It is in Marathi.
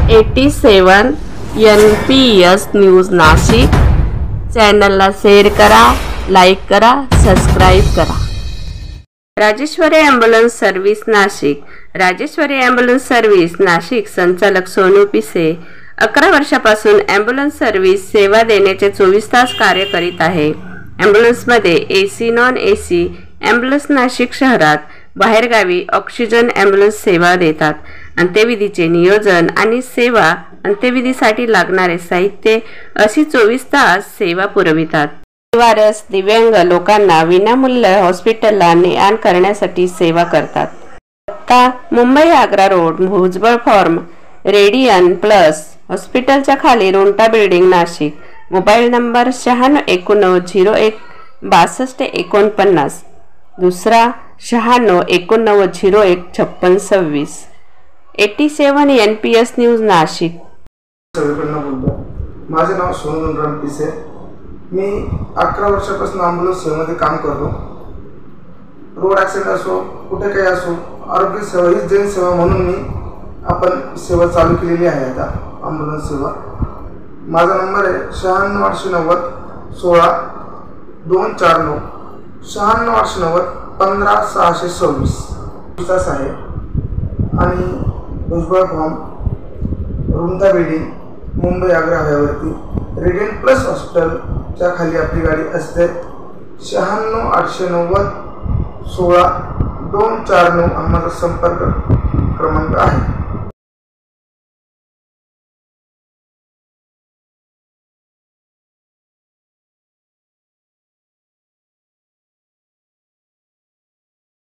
87 NPS न्यूज नाशिक चॅनलला शेअर करा, लाईक करा, सबस्क्राईब करा। Rajeshwari ambulance service Nashik. Rajeshwari ambulance service Nashik संचालक सोनू पिसे 11 वर्षापासून ॲम्ब्युलन्स सर्व्हिस सेवा देण्याचे 24 तास कार्य करीत आहे। ॲम्ब्युलन्समध्ये AC non AC ambulance Nashik शहरात बाहेरगावी ऑक्सिजन ॲम्ब्युलन्स सेवा देतात। अंत्यविधीचे नियोजन आणि सेवा, अंत्यविधीसाठी लागणारे साहित्य अशी 24 तास सेवा पुरवितात। वारस दिव्यांग लोकांना विनामूल्य हॉस्पिटलला ने-आण करण्यासाठी सेवा करतात। पत्ता Mumbai Agra road, Bhujbal farm, radian plus हॉस्पिटलच्या खाली रोंटा बिल्डिंग नाशिक। मोबाईल नंबर 961901 6249, दुसरा 961901 5626। 87 NPS न्यूज नाशिक। सगळीकडनं बोलतो। माझे नाव सोनू पिसे। मी 11 वर्षापासून ॲम्ब्युलन्स सेवेमध्ये काम करतो। रोड ॲक्सिडेंट असो, कुठे काही असो, आरोग्य सेवा ही जनसेवा म्हणून मी आपण सेवा चालू केलेली आहे आता ॲम्ब्युलन्स सेवा। माझा नंबर आहे 96 890 16 249 96 890 15 626 तास आहे। आणि भुजबळ फार्म, रुंदा बिल्डिंग, मुंबई आग्रा हायवेवरती रेडियन प्लस हॉस्पिटलच्या खाली आपली गाडी असते। 96 890 16 249 हा माझा संपर्क क्रमांक आहे।